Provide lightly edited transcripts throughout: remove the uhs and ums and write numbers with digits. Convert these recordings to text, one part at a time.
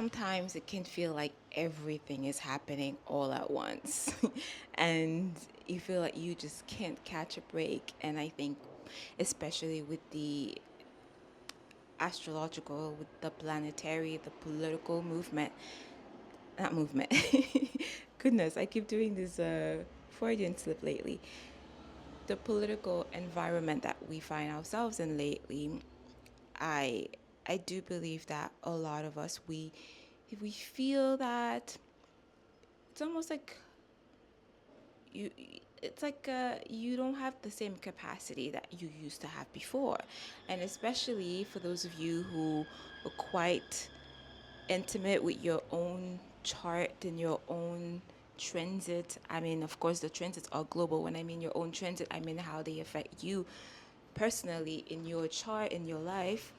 Sometimes it can feel like everything is happening all at once, and you feel like you just can't catch a break. And I think, especially with the astrological, with the planetary, the political movement, not movement. Goodness, I keep doing this Freudian slip lately. The political environment that we find ourselves in lately, I I do believe that a lot of us we feel that it's almost like you it's like you don't have the same capacity that you used to have before, and especially for those of you who are quite intimate with your own chart and your own transit. I mean, of course, the transits are global. When I mean your own transit, I mean how they affect you personally in your chart, in your life.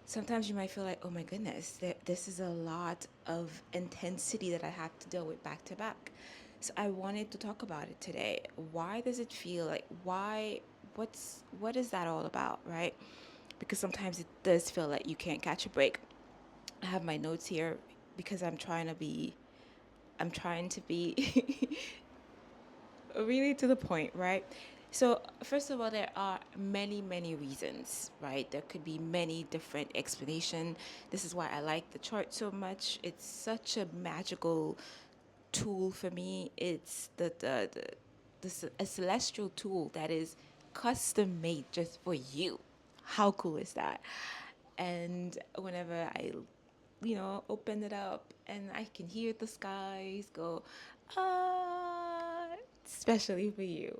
Sometimes you might feel like, oh my goodness, this is a lot of intensity that I have to deal with back to back. So I wanted to talk about it today. Why does it feel like, what is that all about, right? Because sometimes it does feel like you can't catch a break. I have my notes here because I'm trying to be really to the point, right? So, first of all, there are many, many reasons, right? There could be many different explanations. This is why I like the chart so much. It's such a magical tool for me. It's a celestial tool that is custom made just for you. How cool is that? And whenever I open it up and I can hear the skies go, ah, especially for you.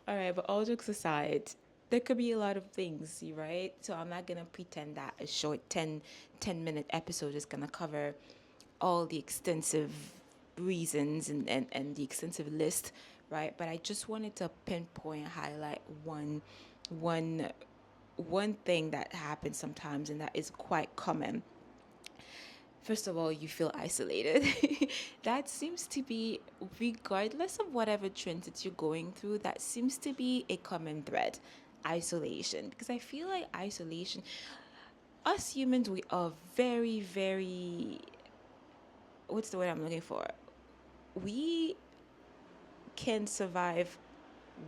All right, but all jokes aside, there could be a lot of things, right? So I'm not going to pretend that a short 10-minute episode is going to cover all the extensive reasons and the extensive list, right? But I just wanted to pinpoint, highlight one, one thing that happens sometimes and that is quite common. First of all, you feel isolated. That seems to be, regardless of whatever transit you're going through, that seems to be a common thread. Isolation. Because I feel like isolation, us humans, we are very, very, what's the word I'm looking for? We can survive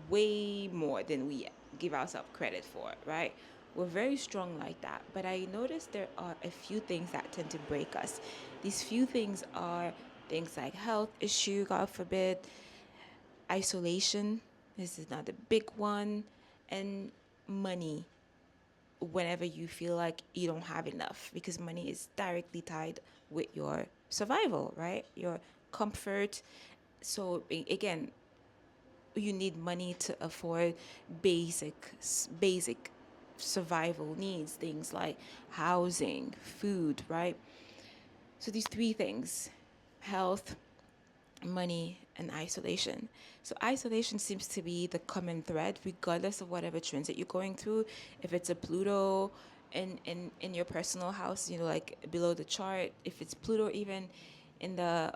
way more than we give ourselves credit for, right? We're very strong like that. But I noticed there are a few things that tend to break us. These few things are things like health issue, God forbid, isolation. This is not a big one, and money. Whenever you feel like you don't have enough, because money is directly tied with your survival, right? Your comfort. So again, you need money to afford basic survival needs, things like housing, food, right? So these three things: health, money, and isolation. So isolation seems to be the common thread regardless of whatever transit you're going through. If it's a Pluto in your personal house, like below the chart, if it's Pluto even in the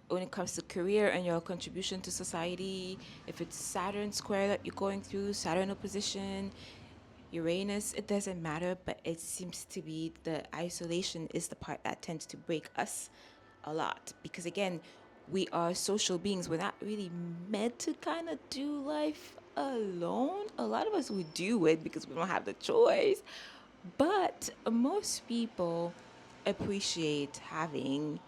when it comes to career and your contribution to society, if it's Saturn square that you're going through, Saturn opposition, Uranus, it doesn't matter, but it seems to be the isolation is the part that tends to break us a lot. Because again, we are social beings. We're not really meant to kind of do life alone. A lot of us would do it because we don't have the choice. But most people appreciate having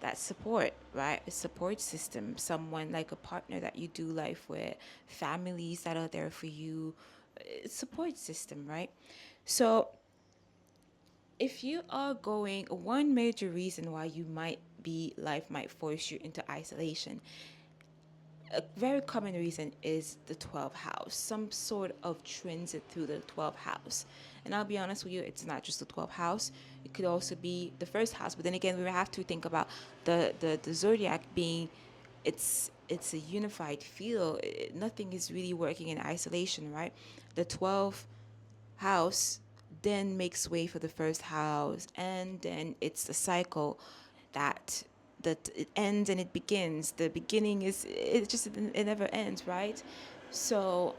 that support, right? A support system, someone like a partner that you do life with, families that are there for you, support system, right? So if you are going, one major reason why life might force you into isolation, a very common reason is the 12th house, some sort of transit through the 12th house. And I'll be honest with you, it's not just the 12th house. It could also be the first house. But then again, we have to think about the zodiac being, it's a unified field. Nothing is really working in isolation, right? The 12th house then makes way for the first house, and then it's a cycle that it ends and it begins. The beginning is, it never ends, right? So,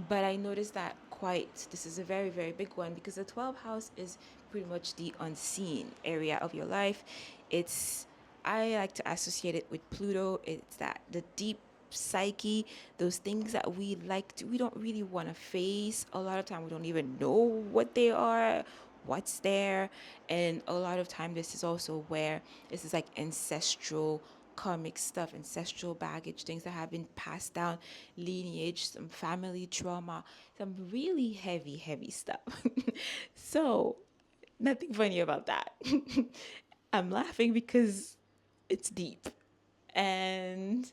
but I noticed that quite this is a very, very big one, because the 12th house is pretty much the unseen area of your life. It's I like to associate it with Pluto. It's that the deep psyche, those things that we don't really want to face. A lot of time we don't even know what they are, what's there. And a lot of time this is also where this is like ancestral karmic stuff, ancestral baggage, things that have been passed down, lineage, some family trauma, some really heavy stuff. So nothing funny about that. I'm laughing because it's deep. And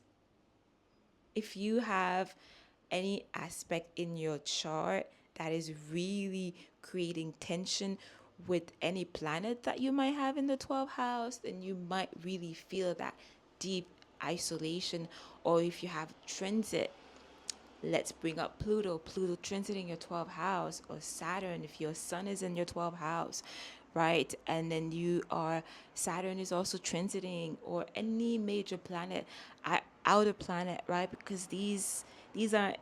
if you have any aspect in your chart that is really creating tension with any planet that you might have in the 12th house, then you might really feel that deep isolation. Or if you have transit, let's bring up Pluto transiting your 12th house, or Saturn if your sun is in your 12th house, right? And then Saturn is also transiting, or any major planet, outer planet, right? Because these are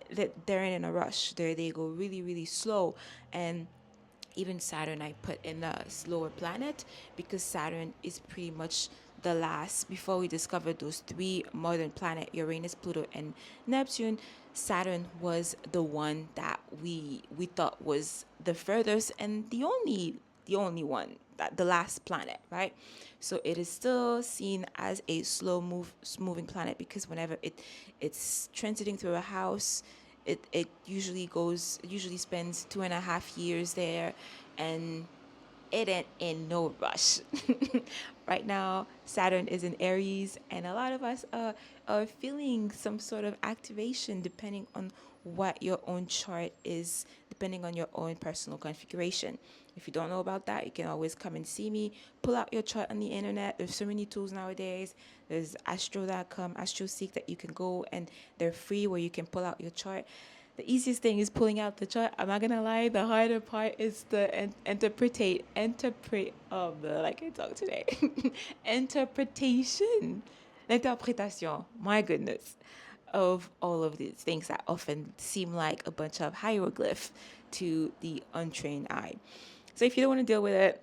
they're in a rush. They go really slow. And even Saturn I put in a slower planet, because Saturn is pretty much the last, before we discovered those three modern planets, Uranus, Pluto, and Neptune. Saturn was the one that we thought was the furthest and the only one, that the last planet, right? So it is still seen as a moving planet, because whenever it's transiting through a house, it usually spends 2.5 years there, and it ain't in no rush. Right now, Saturn is in Aries, and a lot of us are feeling some sort of activation depending on what your own chart is, depending on your own personal configuration. If you don't know about that, you can always come and see me. Pull out your chart on the internet. There's so many tools nowadays. There's astro.com, AstroSeek, that you can go, and they're free, where you can pull out your chart. The easiest thing is pulling out the chart. I'm not gonna lie. The harder part is the interpret. Oh, like I talk today. Interpretation, l'interprétation. My goodness, of all of these things that often seem like a bunch of hieroglyph to the untrained eye. So if you don't want to deal with it,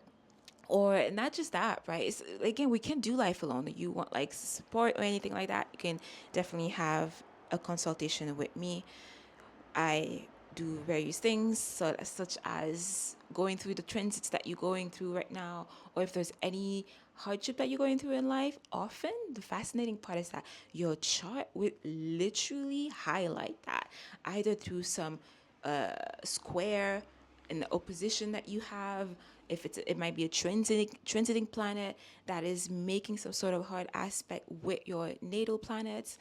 or not just that, right? Again, we can't do life alone. You want like support or anything like that, you can definitely have a consultation with me. I do various things, such as going through the transits that you're going through right now, or if there's any hardship that you're going through in life. Often, the fascinating part is that your chart will literally highlight that, either through some square in the opposition that you have. If it might be a transiting planet that is making some sort of hard aspect with your natal planets.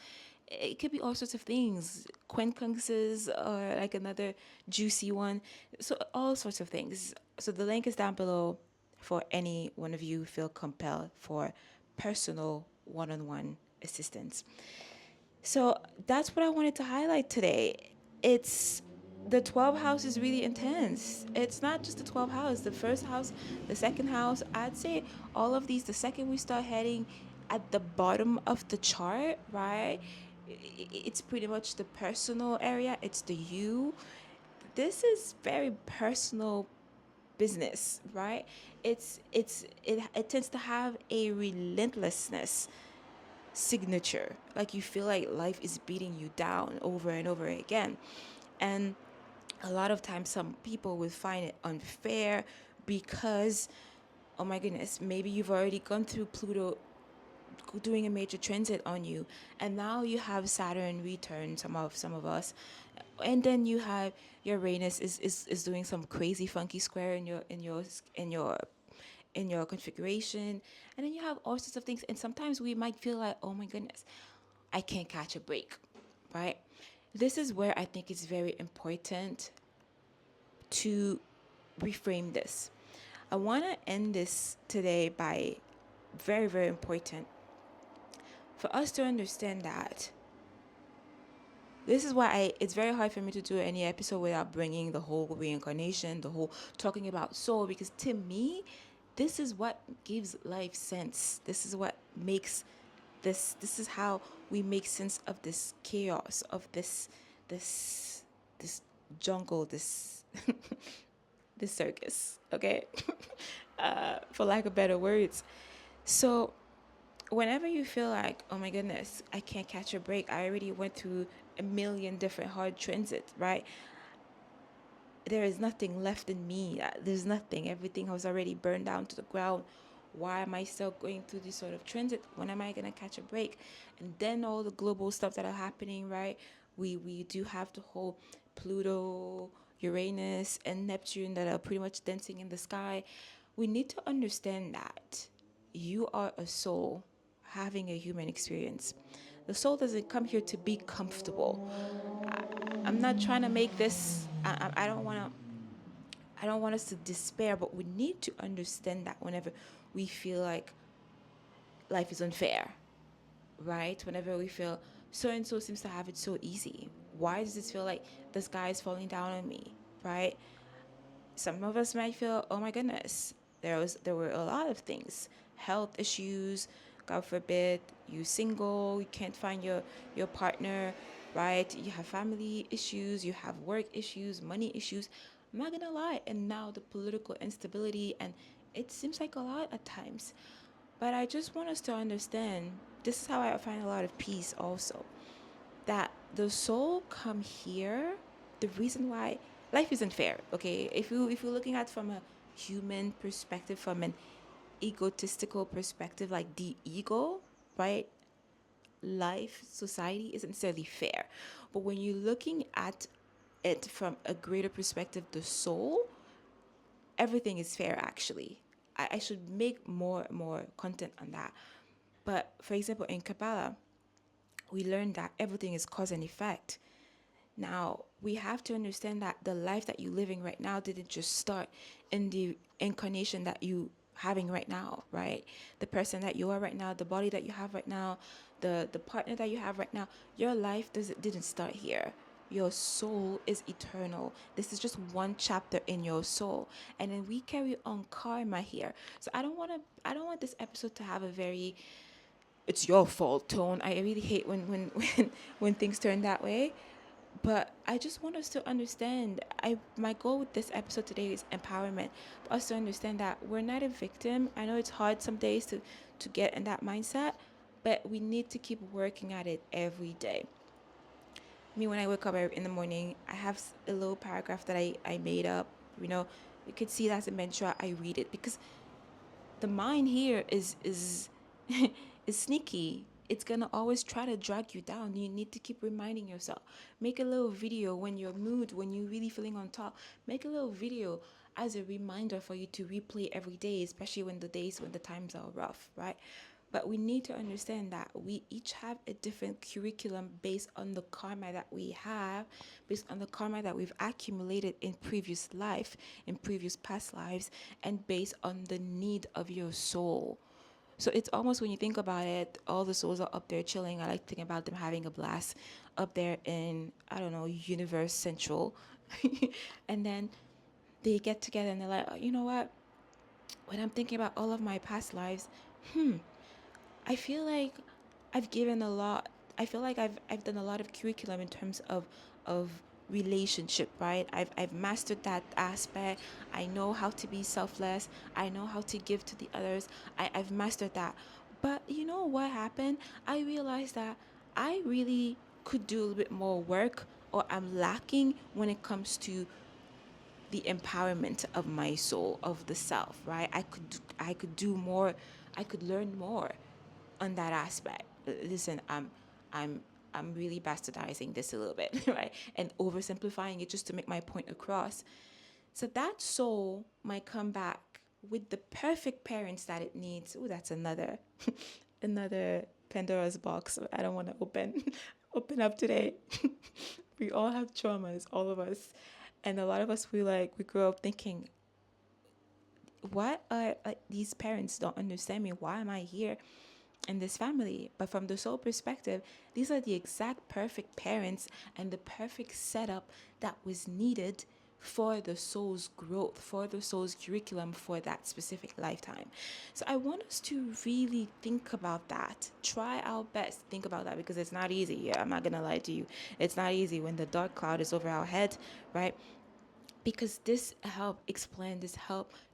It could be all sorts of things, quincunxes, or like another juicy one. So all sorts of things. So the link is down below for any one of you who feel compelled for personal one-on-one assistance. So that's what I wanted to highlight today. It's the 12th house is really intense. It's not just the 12th house, the first house, the second house. I'd say all of these, the second we start heading at the bottom of the chart, right? It's pretty much the personal area, it's the you. This is very personal business, right? It tends to have a relentlessness signature. Like you feel like life is beating you down over and over again. And a lot of times some people will find it unfair because, oh my goodness, maybe you've already gone through Pluto doing a major transit on you, and now you have Saturn return, some of us, and then you have Uranus is doing some crazy funky square in your configuration, and then you have all sorts of things, and sometimes we might feel like, oh my goodness, I can't catch a break, right? This is where I think it's very important to reframe this. I want to end this today by very important for us to understand that this is why it's very hard for me to do any episode without bringing the whole reincarnation, the whole talking about soul, because to me, this is what gives life sense. This is what makes this is how we make sense of this chaos, of this jungle, this this circus, okay? For lack of better words. So whenever you feel like, oh my goodness, I can't catch a break, I already went through a million different hard transits, right? There is nothing left in me. There's nothing. Everything has already burned down to the ground. Why am I still going through this sort of transit? When am I gonna catch a break? And then all the global stuff that are happening, right? We do have the whole Pluto, Uranus, and Neptune that are pretty much dancing in the sky. We need to understand that you are a soul having a human experience. The soul doesn't come here to be comfortable. I'm not trying to make this. I don't want to. I don't want us to despair, but we need to understand that whenever we feel like life is unfair, right? Whenever we feel so and so seems to have it so easy, why does this feel like the sky is falling down on me, right? Some of us might feel, oh my goodness, there were a lot of things, health issues, God forbid, you single, you can't find your partner, right? You have family issues, you have work issues, money issues. I'm not gonna lie, and now the political instability, and it seems like a lot at times. But I just want us to understand this is how I find a lot of peace also, that the soul come here. The reason why life isn't fair, okay, if you're looking at from a human perspective, from an egotistical perspective, like the ego, right? Life, society isn't necessarily fair, but when you're looking at it from a greater perspective, the soul, everything is fair actually. I should make more content on that. But for example, in Kabbalah, we learned that everything is cause and effect. Now, we have to understand that the life that you're living right now didn't just start in the incarnation that you having right now, right? The person that you are right now, the body that you have right now, the partner that you have right now, your life didn't start here. Your soul is eternal. This is just one chapter in your soul. And then we carry on karma here. So I don't want this episode to have a very it's your fault tone. I really hate when things turn that way. But I just want us to understand. My goal with this episode today is empowerment. For us to understand that we're not a victim. I know it's hard some days to get in that mindset, but we need to keep working at it every day. Me, when I wake up in the morning, I have a little paragraph that I made up. You know, you could see that's a mantra. I read it because the mind here is is sneaky. It's gonna always try to drag you down. You need to keep reminding yourself. Make a little video when you're mood, when you're really feeling on top. Make a little video as a reminder for you to replay every day, especially when the days when the times are rough, right? But we need to understand that we each have a different curriculum based on the karma that we have, based on the karma that we've accumulated in previous life, in previous past lives, and based on the need of your soul. So it's almost when you think about it, all the souls are up there chilling. I like to think about them having a blast up there in, I don't know, Universe Central. And then they get together and they're like, oh, you know what? When I'm thinking about all of my past lives, I feel like I've given a lot. I feel like I've done a lot of curriculum in terms of relationship, right? I've mastered that aspect. I know how to be selfless. I know how to give to the others. I've mastered that. But you know what happened? I realized that I really could do a little bit more work, or I'm lacking when it comes to the empowerment of my soul, of the self, right? I could do more. I could learn more on that aspect. Listen, I'm I'm really bastardizing this a little bit, right? And oversimplifying it just to make my point across. So that soul might come back with the perfect parents that it needs. Oh, that's another another Pandora's box I don't want to open open up today. We all have traumas, all of us. And a lot of us we grow up thinking, what are like these parents don't understand me? Why am I here in this family? But from the soul perspective, these are the exact perfect parents and the perfect setup that was needed for the soul's growth, for the soul's curriculum for that specific lifetime. So I want us to really think about that. Try our best. Think about that because it's not easy. Yeah, I'm not gonna lie to you. It's not easy when the dark cloud is over our head, right? because this help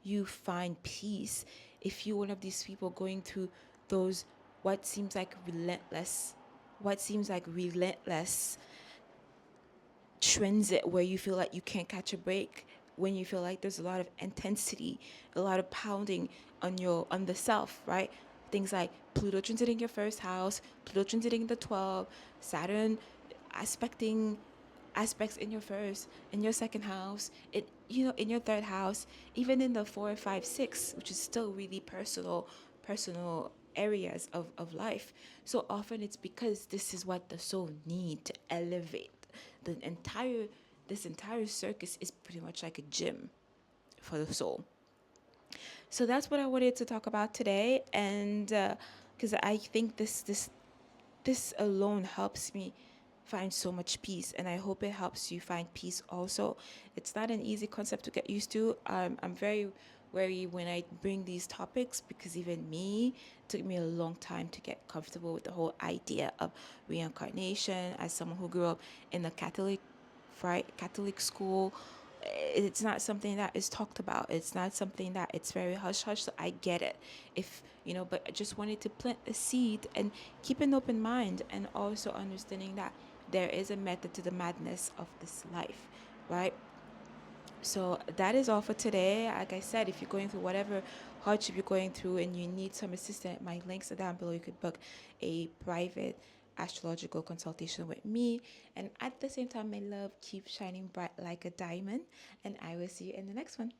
you find peace. If you're one of these people going through those what seems like relentless transit where you feel like you can't catch a break, when you feel like there's a lot of intensity, a lot of pounding on the self, right? Things like Pluto transiting your first house, Pluto transiting the 12, Saturn aspecting aspects in your first, in your second house, in your third house, even in the 4, 5, 6, which is still really personal areas of life. So often it's because this is what the soul need to elevate. The entire this entire circus is pretty much like a gym for the soul. So that's what I wanted to talk about today, and because I think this alone helps me find so much peace, and I hope it helps you find peace also. It's not an easy concept to get used to. I'm very wary when I bring these topics because even me, it took me a long time to get comfortable with the whole idea of reincarnation. As someone who grew up in a Catholic school, it's not something that is talked about. It's not something that it's very hush hush. So I get it, if you know. But I just wanted to plant the seed and keep an open mind, and also understanding that there is a method to the madness of this life, right? So that is all for today. Like I said, if you're going through whatever hardship you're going through and you need some assistance, my links are down below. You could book a private astrological consultation with me. And at the same time, my love, keep shining bright like a diamond. And I will see you in the next one.